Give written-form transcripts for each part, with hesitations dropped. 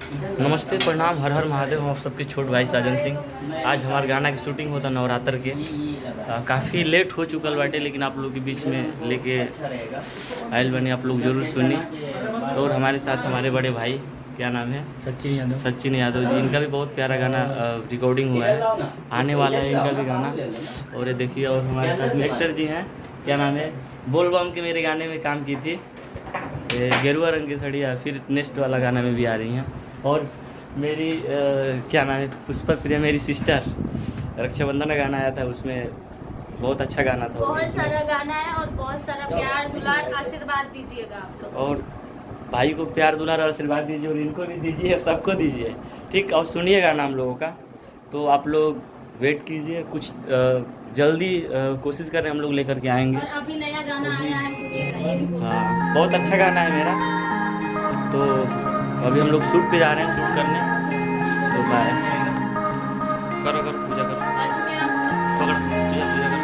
नमस्ते, प्रणाम, हर हर महादेव। हम आप सबके छोट भाई साजन सिंह। आज हमारे गाना की शूटिंग होता नवरात्र के। काफ़ी लेट हो चुकल बाटे, लेकिन आप लोग के बीच में लेके आयल बने, आप लोग जरूर सुनी। तो और हमारे साथ हमारे बड़े भाई, क्या नाम है? सचिन यादव जी। इनका भी बहुत प्यारा गाना रिकॉर्डिंग हुआ है, आने वाला है इनका भी गाना। और ये देखिए, और हमारे साथ में एक्टर जी हैं, क्या नाम है, बोल बम के मेरे गाने में काम की थी, गेरुआ रंग की सड़िया, फिर नेक्स्ट वाला गाना में भी आ रही हैं। और मेरी क्या नाम है, पुष्पा प्रिया, मेरी सिस्टर, रक्षाबंधन का गाना आया था, उसमें बहुत अच्छा गाना था। बहुत सारा गाना है और बहुत सारा प्यार दुलार आशीर्वाद दीजिएगा आप लोग। और भाई को प्यार दुलार और आशीर्वाद दीजिए, और इनको भी दीजिए, सबको दीजिए, ठीक। और सुनिए गाना हम लोगों का, तो आप लोग वेट कीजिए, कुछ जल्दी कोशिश करें, हम लोग लेकर के आएंगे। और अभी नया गाना आया है, सुनिएगा, ये भी हाँ, बहुत अच्छा गाना है मेरा। तो अभी हम लोग शूट पे जा रहे हैं, शूट करने। तो बाय। करो करो पूजा करो, पकड़ पूजा पूजा करो।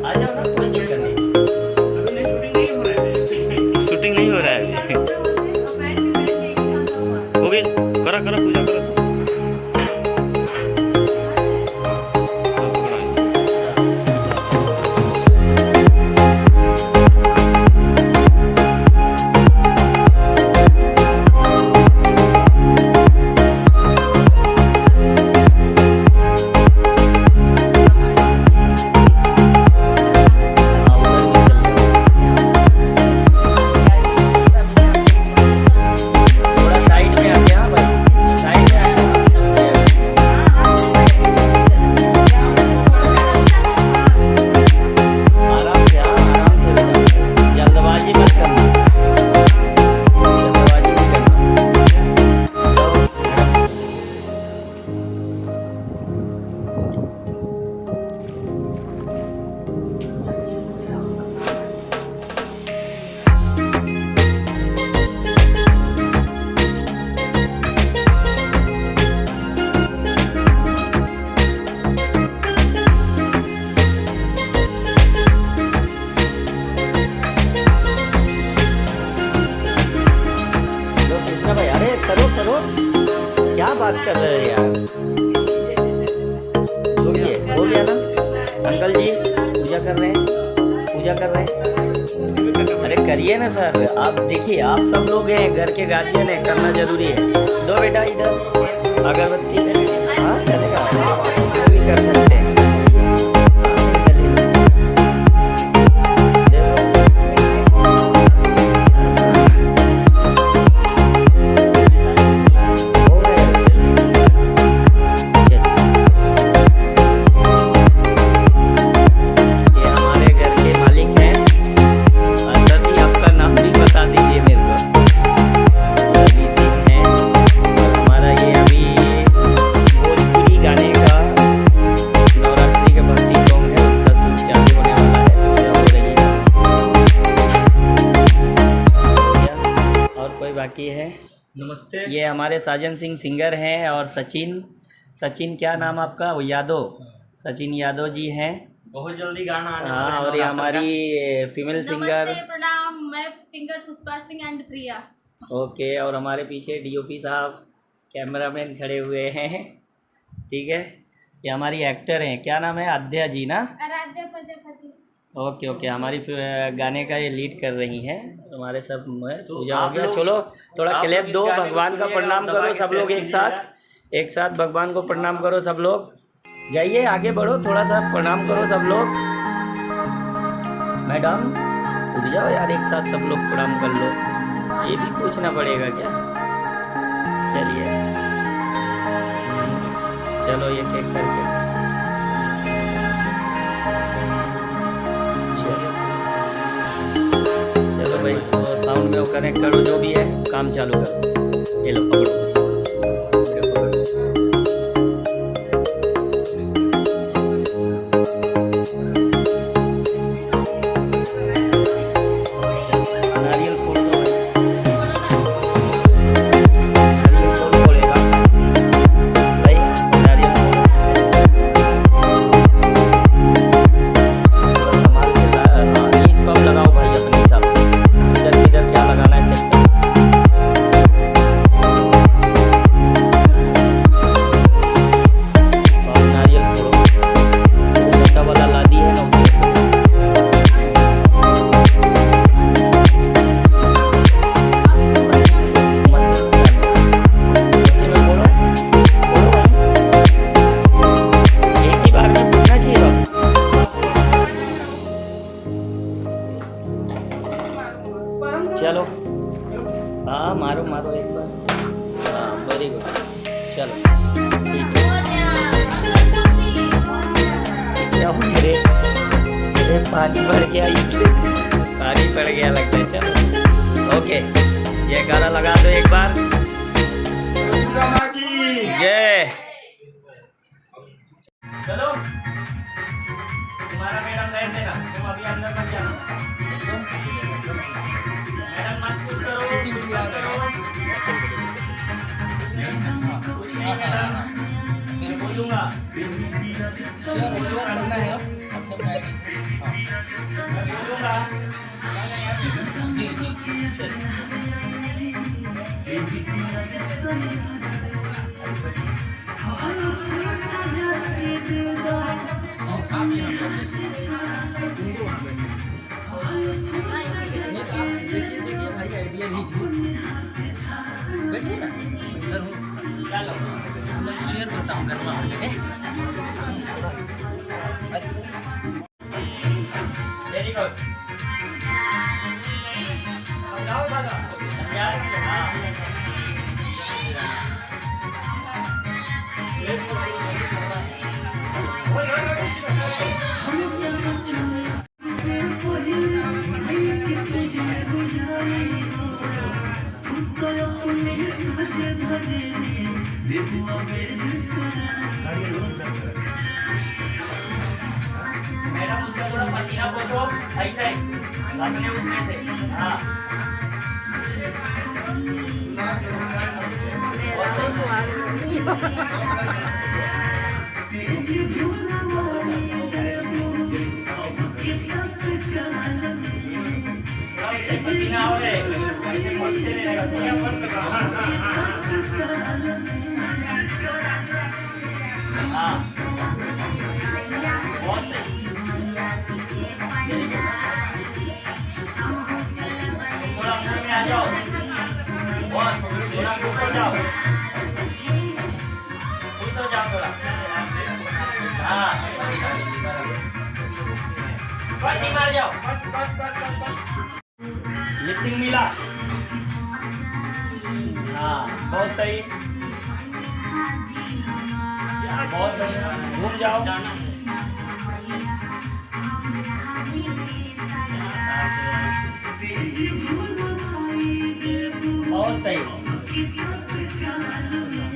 आ जाओ ना, कोई दिक्कत नहीं, शूटिंग नहीं हो रहा है। हो गई, करो करो पूजा करो। क्या बात कर रहे हैं यार, हो गया ना? अंकल जी पूजा कर रहे हैं, पूजा कर रहे हैं। अरे करिए ना सर, आप देखिए, आप सब लोग हैं, घर के गार्जियन है, करना जरूरी है। दो बेटा इधर अगरबत्ती से, हाँ चलेगा, भी कर सकते हैं। बाकी है। नमस्ते। ये हमारे साजन सिंह सिंगर हैं, और सचिन क्या नाम आपका? वो यादव, सचिन यादव जी हैं। बहुत जल्दी गाना आने वाला हाँ, है। और ये हमारी फीमेल सिंगर। नमस्ते, प्रणाम, मैं singer Pushpa Singh and Priya. Okay, और हमारे पीछे डीओपी साहब, कैमरामैन खड़े हुए हैं, ठीक है। ये हमारी एक्टर हैं, क्या नाम है? आद्या जी ना? आराध्या प्रजापति। ओके ओके, हमारी गाने का ये लीड कर रही हैं। हमारे सब तो पूजा हो आप गया। लोग चलो थोड़ा आप क्लैप लोग दो, इस गाने को भगवान का सुनिएगा, प्रणाम दबा करो के सब लोग शेयर एक साथ भगवान को प्रणाम करो सब लोग। जाइए आगे बढ़ो, थोड़ा सा प्रणाम करो सब लोग। मैडम उठ जाओ यार, एक साथ सब लोग प्रणाम कर लो। ये भी पूछना पड़ेगा क्या? चलिए, चलो ये केक करके, चलो भाई, साउंड में वो कनेक्ट करो, जो भी है काम चालू करो। ये लो पकड़ो। पानी पड़ गया, पानी पड़ गया लगता है। चलो ओके, जयकारा लगा दो एक बार। जय। चलो तुम्हारा मैडम गए थे ना, तुम अभी अंदर मत जाना। मैडम मत कुछ करो, कुछ नहीं मैडम, मैं बोलूँगा। मैं बोलूँगा। देखिए भाई, आइडिया लीजिए, बैठिए ना, इधर हो, चलो शेयर करता हूँ घर में हर जगह। Very good. मैडम उसका थोड़ा पसीना पोछो, ऐसे अपने उसमें से। हाँ पसीना हो रहे, ऐसे पोछते रहेगा, थोड़ा बंद करो। हाँ बहुत सही। थोड़ा अंदर में आ जाओ, थोड़ा खुश हो जाओ, खुश हो जाओ थोड़ा। हाँ पट्टी मार जाओ, लिफ्टिंग मिला। हाँ बहुत सही, बहुत बढ़िया, घूम जाओ। बहुत सही,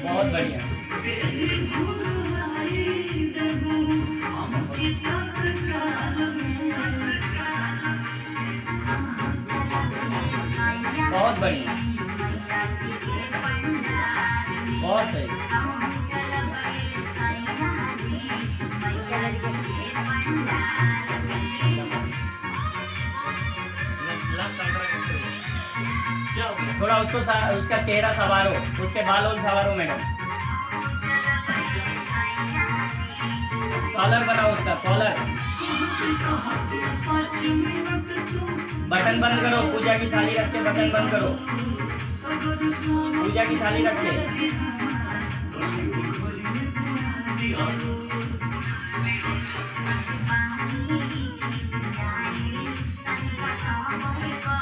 बहुत बढ़िया। बहुत बढ़िया, बहुत सही। थोड़ा उसको उसका चेहरा सवारो, उसके बालों सवारो मैडम। कॉलर बनाओ उसका, कॉलर। बटन बंद करो, पूजा की थाली रख के बटन बंद करो, पूजा की थाली रख के।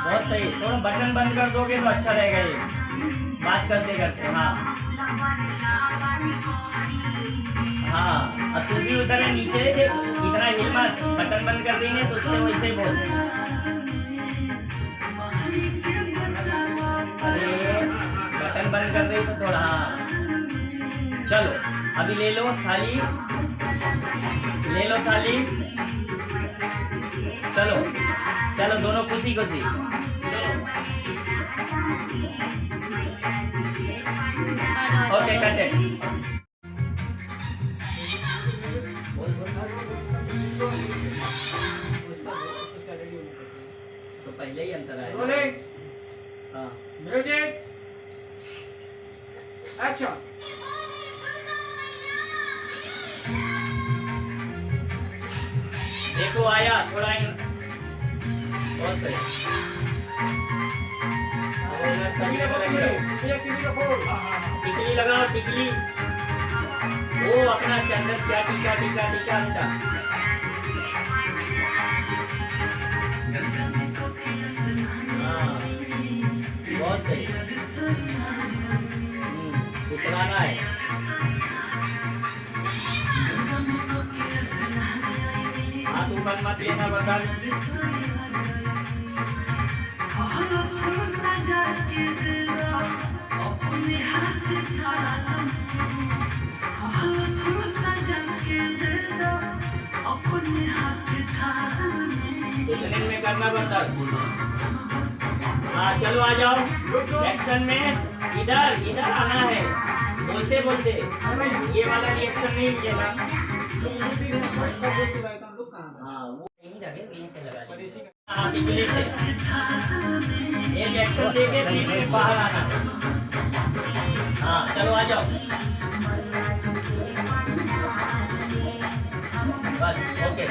बहुत सही, थोड़ा बटन बंद कर दोगे तो अच्छा रहेगा ये बात करते करते। हाँ हाँ, अब तू भी उधर है नीचे से, इतना हिल मत, बटन बंद कर देंगे तो उससे वैसे ही बोल। अरे बटन बंद कर दे तो थोड़ा। हाँ चलो अभी ले लो थाली, ले लो थाली। चलो चलो दोनों खुशी खुशी। Okay cut it. तो पहले ही अंतर आया। हाँ म्यूजिक एक्शन। देखो आया थोड़ा ही, बहुत सही। टिकली लगाओ, टिकली। वो अपना चंदन क्या टीका टीका टीका टीका। हाँ बहुत सही। उतराना है। हाथ कूपन मत लेना बता। उतने में करना पड़ता। हाँ चलो आ जाओ एक्शन में। इधर इधर आना है बोलते बोलते। ये वाला रिएक्शन नहीं मिलेगा। हाँ वो नहीं लगे बीच में लगा लीजिए। हाँ बिजली से एक एक्शन देके बीच में बाहर आना। हाँ चलो आ जाओ बस ओके।